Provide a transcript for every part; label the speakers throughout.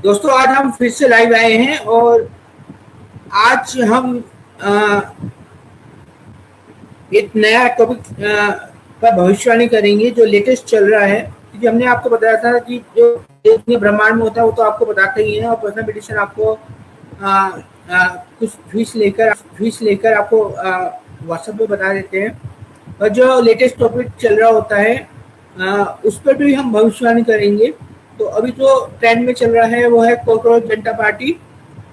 Speaker 1: दोस्तों, आज हम फिर से लाइव आए हैं और आज हम एक नया टॉपिक का भविष्यवाणी करेंगे जो लेटेस्ट चल रहा है। क्योंकि हमने आपको बताया था कि जो देश ब्रह्मांड में होता है वो तो आपको बताते ही है, और पर्सनल मेडिसिन आपको कुछ फीस लेकर आपको व्हाट्सएप पे बता देते हैं। और जो लेटेस्ट टॉपिक चल रहा होता है उस पर भी हम भविष्यवाणी करेंगे। तो अभी जो ट्रेंड में चल रहा है वो है कॉकरोच जनता पार्टी।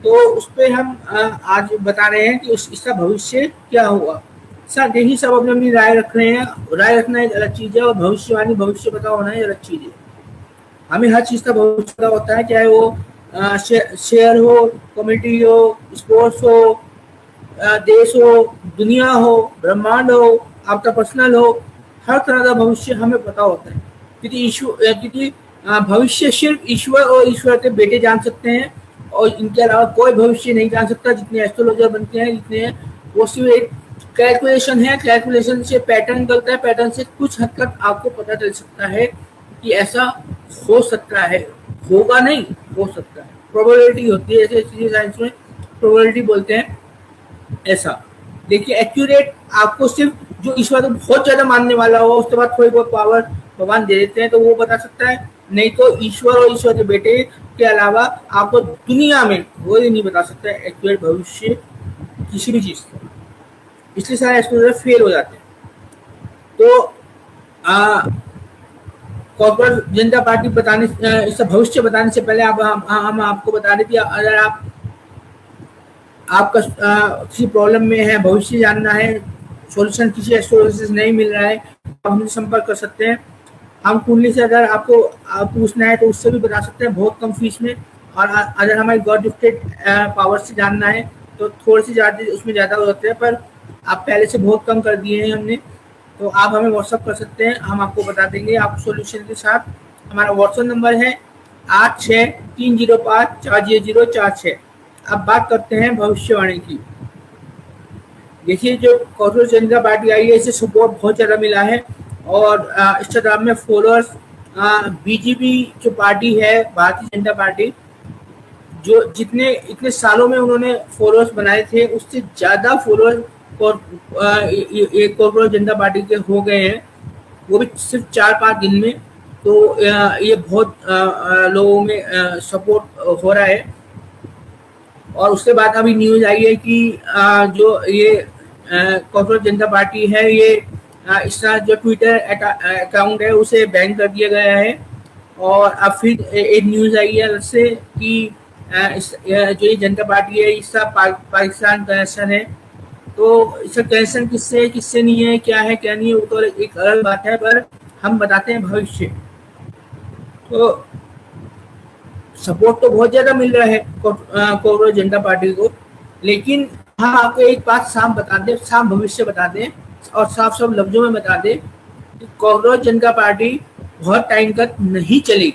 Speaker 1: तो उस पर हम आज बता रहे हैं कि इसका भविष्य क्या होगा। सर यही सब अपनी अपनी राय रख रहे हैं। राय रखना एक अलग चीज़ है और भविष्यवाणी भविष्य पता होना एक अलग चीज़ है। हमें हर चीज़ का भविष्य पता होता है, चाहे वो शेयर हो, कम्युनिटी हो, स्पोर्ट्स हो, देश हो, दुनिया हो, ब्रह्मांड हो, आपका पर्सनल हो, हर तरह का भविष्य हमें पता होता है। क्योंकि भविष्य सिर्फ ईश्वर और ईश्वर के बेटे जान सकते हैं, और इनके अलावा कोई भविष्य नहीं जान सकता। जितने एस्ट्रोलॉजर बनते हैं जितने वो सिर्फ एक कैलकुलेशन है। कैलकुलेशन से पैटर्न निकलता है, पैटर्न से कुछ हद तक आपको पता चल सकता है कि ऐसा हो सकता है, होगा नहीं, हो सकता है। प्रोबेबिलिटी होती है, ऐसे साइंस में प्रोबेबिलिटी बोलते हैं ऐसा। देखिए एक्यूरेट आपको सिर्फ जो ईश्वर को बहुत ज्यादा मानने वाला हो, उसके बाद थोड़ी बहुत पावर भगवान दे देते हैं तो वो बता सकता है, नहीं तो ईश्वर और ईश्वर के बेटे के अलावा आपको दुनिया में कोई नहीं बता सकता है एक्यूरेट भविष्य किसी भी चीज का। इसलिए सारे एस्ट्रोलॉजर फेल हो जाते हैं। तो कॉर्पोरेट जनता पार्टी बताने इसका भविष्य बताने से पहले हम आपको बता दें कि अगर आपका किसी प्रॉब्लम में है, भविष्य जानना है, सॉल्यूशन किसी एस्ट्रोलॉजर से नहीं मिल रहा है, आप हमसे संपर्क कर सकते हैं। हम कुंडली से अगर आपको पूछना है तो उससे भी बता सकते हैं बहुत कम फीस में। और अगर हमारी गॉड गिफ्टेड पावर से जानना है तो थोड़ी सी ज़्यादा उसमें ज़्यादा हो जाते हैं, पर आप पहले से बहुत कम कर दिए हैं हमने। तो आप हमें व्हाट्सअप कर सकते हैं, हम आपको बता देंगे आपको सोल्यूशन के साथ। हमारा व्हाट्सअप नंबर है 8630540046। अब बात करते हैं भविष्यवाणी की। देखिए जो कॉकरोच जनता पार्टी आई है इसे सपोर्ट बहुत ज़्यादा मिला है, और इंस्टाग्राम में फॉलोअर्स बीजेपी जो पार्टी है, भारतीय जनता पार्टी, जो जितने इतने सालों में उन्होंने फॉलोअर्स बनाए थे उससे ज़्यादा फॉलोअर्स कॉकरोच जनता पार्टी के हो गए हैं, वो भी सिर्फ 4-5 दिन में। तो ये बहुत लोगों में सपोर्ट हो रहा है। और उसके बाद अभी न्यूज आई है कि जो ये कॉकरोच जनता पार्टी है, ये इसका जो ट्विटर अकाउंट है उसे बैन कर दिया गया है। और अब फिर एक न्यूज आई है उससे कि जो ये जनता पार्टी है इसका पाकिस्तान कनेक्शन है। तो इसका कनेक्शन किससे किससे नहीं है, क्या है क्या नहीं है, वो तो एक अलग बात है, पर हम बताते हैं भविष्य। तो सपोर्ट तो बहुत ज्यादा मिल रहा है कॉकरोच जनता पार्टी को, लेकिन हम आपको एक बात साफ बता दें, साफ भविष्य बता दें और साफ साफ लफ्जों में बता दें कि कॉकरोच जनता पार्टी बहुत टाइम तक नहीं चलेगी।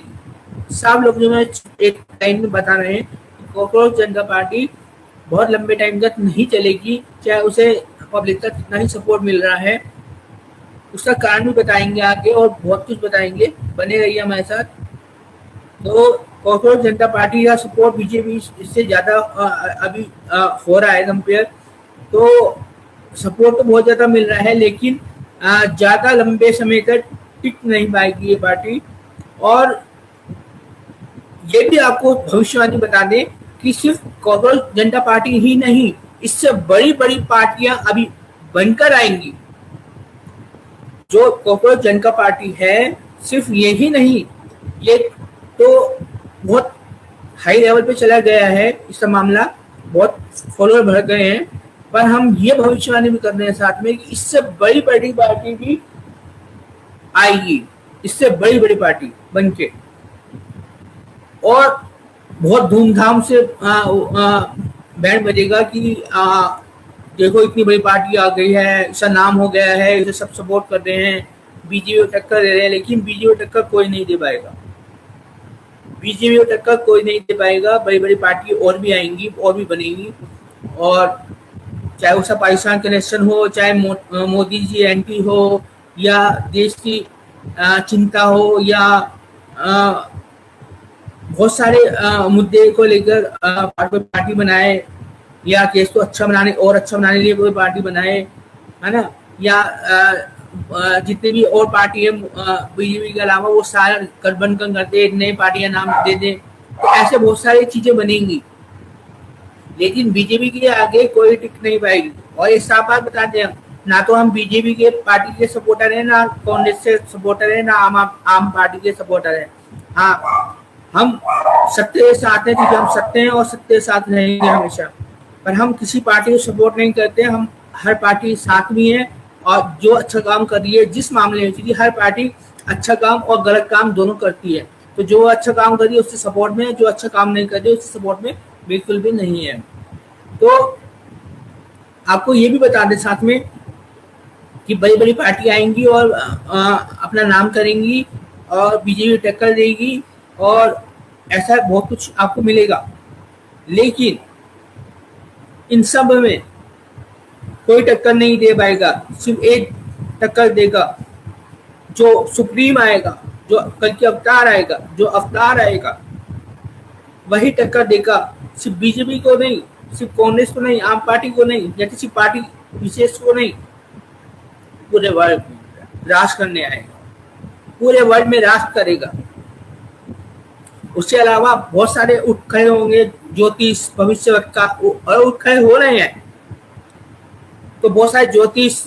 Speaker 1: साफ लफ्जों में एक टाइम में बता रहे हैं कि कॉकरोच जनता पार्टी बहुत लंबे टाइम तक नहीं चलेगी, चाहे उसे पब्लिक का कितना ही सपोर्ट मिल रहा है। उसका कारण भी बताएंगे आगे और बहुत कुछ बताएंगे, बने रहिए हमारे साथ। तो कॉकरोच जनता पार्टी का सपोर्ट बीजेपी इससे ज़्यादा अभी हो रहा है कंपेयर। तो सपोर्ट तो बहुत ज़्यादा मिल रहा है, लेकिन ज़्यादा लंबे समय तक टिक नहीं पाएगी ये पार्टी। और ये भी आपको भविष्यवाणी बता दें कि सिर्फ कॉकरोच जनता पार्टी ही नहीं, इससे बड़ी बड़ी पार्टियां अभी बनकर आएंगी। जो कॉकरोच जनता पार्टी है सिर्फ ये ही नहीं, ये तो बहुत हाई लेवल पे चला गया है इसका मामला, बहुत फॉलोअर बढ़ गए हैं, पर हम ये भविष्यवाणी भी कर रहे हैं साथ में कि इससे बड़ी बड़ी पार्टी भी आएगी, इससे बड़ी बड़ी पार्टी बनके, और बहुत धूमधाम से बैंड बजेगा कि देखो इतनी बड़ी पार्टी आ गई है, इसका नाम हो गया है, इसे सब सपोर्ट कर रहे हैं, बीजेपी को टक्कर दे रहे हैं। लेकिन बीजेपी को टक्कर कोई नहीं दे पाएगा, बीजेपी को टक्कर कोई नहीं दे पाएगा। बड़ी बड़ी पार्टी और भी आएंगी और भी बनेगी, और चाहे उसका पाकिस्तान कनेक्शन हो, चाहे मोदी जी एंटी हो, या देश की चिंता हो, या बहुत सारे मुद्दे को लेकर पार्टी बनाए, या केस को अच्छा बनाने और अच्छा बनाने के लिए कोई पार्टी बनाए, है ना, या जितने भी और पार्टी है बीजेपी के अलावा वो सारा गठबंधन कर दे, नई पार्टियां नाम दे दे, तो ऐसे बहुत सारी चीजें बनेंगी, लेकिन बीजेपी के आगे कोई टिक नहीं पाएगी। और ये साफ बात बताते हैं, ना तो हम बीजेपी के पार्टी के सपोर्टर हैं, ना कांग्रेस के सपोर्टर हैं, ना आम पार्टी के सपोर्टर हैं। हाँ, हम सत्य के साथ हैं क्योंकि हम सत्य हैं और सत्य के साथ रहेंगे हमेशा, पर हम किसी पार्टी को सपोर्ट नहीं करते। हम हर पार्टी साथ में है और जो अच्छा काम कर रही है जिस मामले में, क्योंकि हर पार्टी अच्छा काम और गलत काम दोनों करती है, तो जो अच्छा काम कर रही है उससे सपोर्ट में, जो अच्छा काम नहीं कर रही है उससे सपोर्ट में बिल्कुल भी नहीं है। तो आपको ये भी बता दें साथ में कि बड़ी बड़ी पार्टी आएंगी और अपना नाम करेंगी और बीजेपी टक्कर देगी और ऐसा बहुत कुछ आपको मिलेगा, लेकिन इन सब में कोई टक्कर नहीं दे पाएगा। सिर्फ एक टक्कर देगा, जो सुप्रीम आएगा, जो कल की अवतार आएगा, जो अवतार आएगा वही टक्कर देगा। सिर्फ बीजेपी को नहीं, सिर्फ कांग्रेस को नहीं, आम पार्टी को नहीं, या किसी पार्टी विशेष को नहीं, पूरे वर्ल्ड में राज करने आएगा, पूरे वर्ल्ड में राज करेगा। उसके अलावा बहुत सारे उठ खड़े होंगे, ज्योतिष भविष्यवक्ता, और उठ खड़े हो रहे हैं। तो बहुत सारे ज्योतिष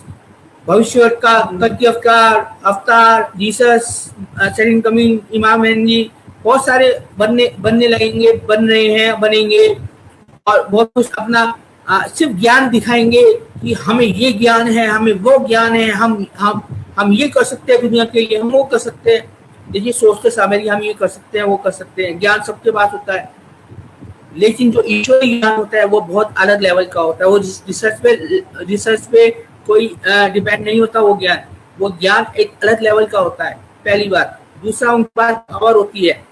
Speaker 1: भविष्यवक्ता, कल की अवतार, जीसस, सेकंड कमिंग, इमाम मेहदी, बहुत सारे बनने लगेंगे, बन रहे हैं, बनेंगे, और बहुत कुछ अपना सिर्फ ज्ञान दिखाएंगे कि हमें ये ज्ञान है, हमें वो ज्ञान है, हम ये कर सकते हैं दुनिया के लिए, हम वो कर सकते हैं। देखिए, सोचते सामने हम ये कर सकते हैं, वो कर सकते हैं। ज्ञान सबके पास होता है, लेकिन जो ईश्वरीय ज्ञान होता है वो बहुत अलग लेवल का होता है। वो रिसर्च पे कोई डिपेंड नहीं होता। वो ज्ञान एक अलग लेवल का होता है, पहली बात। दूसरा, उनके पास पावर होती है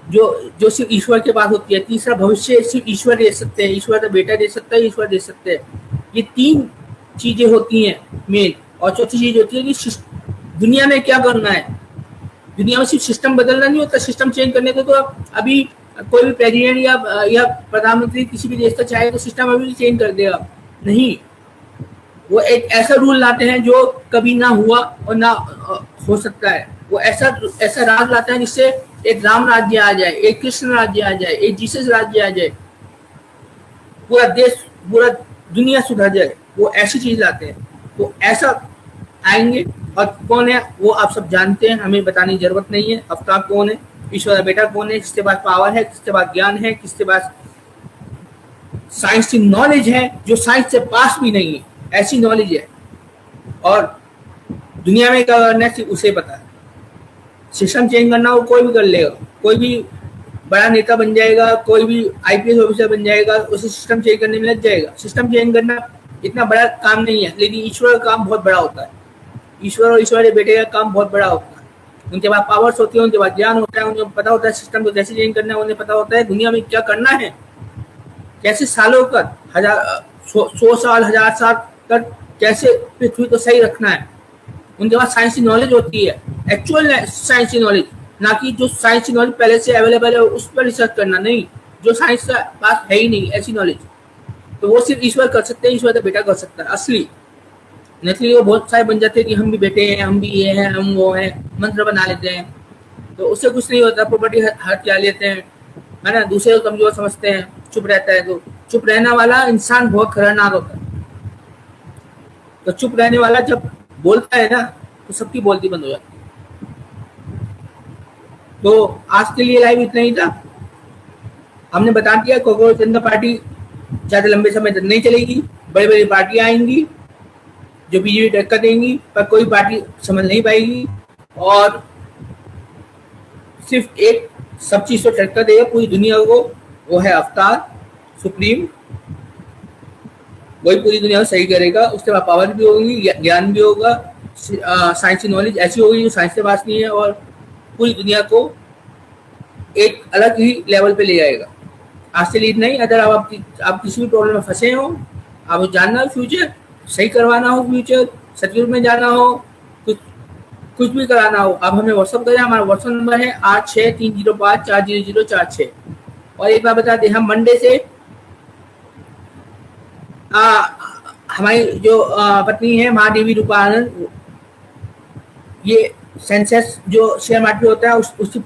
Speaker 1: जो सिर्फ ईश्वर के पास होती है। तीसरा, भविष्य सिर्फ ईश्वर दे सकते हैं, ईश्वर का बेटा दे सकता है, ईश्वर दे सकते हैं। ये तीन चीजें होती हैं मेन। और चौथी चीज होती है कि दुनिया में क्या करना है। दुनिया में सिर्फ सिस्टम बदलना नहीं होता। सिस्टम चेंज करने को तो अभी कोई भी प्रेसिडेंट या प्रधानमंत्री किसी भी देश का चाहे तो सिस्टम अभी चेंज कर देगा, नहीं। वो एक ऐसा रूल लाते हैं जो कभी ना हुआ और ना हो सकता है। वो ऐसा राज लाते हैं जिससे एक राम राज्य आ जाए, एक कृष्ण राज्य आ जाए, एक जीसस राज्य आ जाए, पूरा देश, पूरा दुनिया सुधर जाए। वो ऐसी चीज लाते हैं। तो ऐसा आएंगे, और कौन है वो आप सब जानते हैं, हमें बताने की जरूरत नहीं है। अवतार कौन है, ईश्वर का बेटा कौन है, किसके पास पावर है, किसके पास ज्ञान है, किसके पास साइंस की नॉलेज है जो साइंस से पास भी नहीं है, ऐसी नॉलेज है। और दुनिया में क्या करना है उसे पता है। सिस्टम चेंज करना हो कोई भी कर लेगा, कोई भी बड़ा नेता बन जाएगा, कोई भी आईपीएस ऑफिसर बन जाएगा, उसे सिस्टम चेंज करने में लग जाएगा। सिस्टम चेंज करना इतना बड़ा काम नहीं है, लेकिन ईश्वर का काम बहुत बड़ा होता है। ईश्वर और ईश्वर के बेटे का काम बहुत बड़ा होता है। उनके पास पावर्स होती है, उनके पास ज्ञान होता है, उनको पता होता है सिस्टम को कैसे चेंज करना है, उन्हें पता होता है दुनिया में क्या करना है, कैसे सालों तक, 100 साल, 1000 साल तक कैसे पृथ्वी को सही रखना है। उनके पास साइंस की नॉलेज होती है, एक्चुअल साइंस की नॉलेज, ना कि जो साइंस की नॉलेज पहले से अवेलेबल है उस पर रिसर्च करना, नहीं, जो साइंस का पास है ही नहीं ऐसी नॉलेज। तो वो सिर्फ ईश्वर कर सकते हैं, ईश्वर का बेटा कर सकता है असली। नहीं वो बहुत सारे बन जाते हैं कि हम भी बेटे हैं, हम भी ये हैं, हम वो हैं, मंत्र बना लेते हैं, तो उससे कुछ नहीं होता। प्रॉपर्टी हट जा लेते हैं, है ना, दूसरे को कमजोर समझते हैं, चुप रहता है। तो चुप रहने वाला इंसान बहुत खतरनाक होता है। तो चुप रहने वाला जब बोलता है ना तो सबकी बोलती बंद हो जाती है। तो आज के लिए लाइव इतना ही था। हमने बता दिया कांग्रेस जनता पार्टी ज्यादा लंबे समय तक नहीं चलेगी, बड़ी बड़ी पार्टियां आएंगी जो बीजेपी टक्कर देंगी, पर कोई पार्टी समझ नहीं पाएगी। और सिर्फ एक सब चीज को टक्कर देगा पूरी दुनिया को, वो है अवतार सुप्रीम। वही पूरी दुनिया को सही करेगा। उसके बाद पावर भी होगी, ज्ञान भी होगा, साइंस की नॉलेज ऐसी होगी जो साइंस के पास नहीं है, और पूरी दुनिया को एक अलग ही लेवल पे ले जाएगा। आज से लीड नहीं। अगर आप किसी भी प्रॉब्लम में फंसे हो, आप जानना हो फ्यूचर, सही करवाना हो, फ्यूचर सतयुग में जाना हो, कुछ कुछ भी कराना हो आप हमें व्हाट्सअप करें। हमारा व्हाट्सअप नंबर है 8630540046। और एक बार बता दें, हम मंडे से हमारी जो पत्नी है महादेवी रूपानंद, ये सेंसेस जो शेयर मार्केट होता है उसकी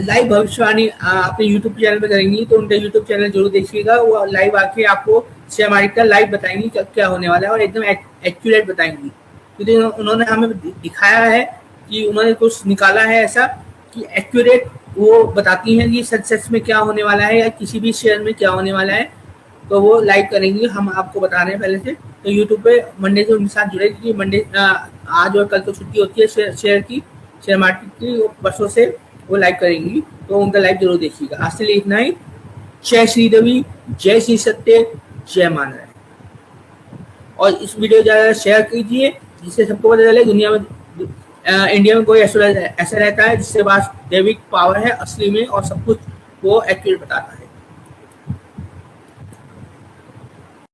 Speaker 1: लाइव भविष्यवाणी अपने यूट्यूब चैनल पे करेंगी। तो उनका यूट्यूब चैनल जरूर देखिएगा, वो लाइव आके आपको शेयर मार्केट का लाइव बताएंगी क्या होने वाला है, और एकदम एक्यूरेट बताएंगी। क्योंकि उन्होंने हमें दिखाया है कि उन्होंने कुछ निकाला है ऐसा कि एक्यूरेट वो बताती हैं कि सेंसेस में क्या होने वाला है या किसी भी शेयर में क्या होने वाला है। तो वो लाइव करेंगी, हम आपको बता रहे हैं पहले से। तो यूट्यूब पे मंडे से उनके साथ जुड़े, क्योंकि मंडे आज और कल तो छुट्टी होती है शेयर मार्केट की, परसों से वो लाइव करेंगी। तो उनका लाइव जरूर देखिएगा। आज के लिए इतना ही। जय श्री रवि, जय श्री सत्य, जय मान राय। और इस वीडियो ज़्यादा शेयर कीजिए जिससे सबको पता चले दुनिया में इंडिया में कोई ऐसा रहता है जिसके पास दैविक पावर है असली में, और सब कुछ वो एक्यूरेट बताता है।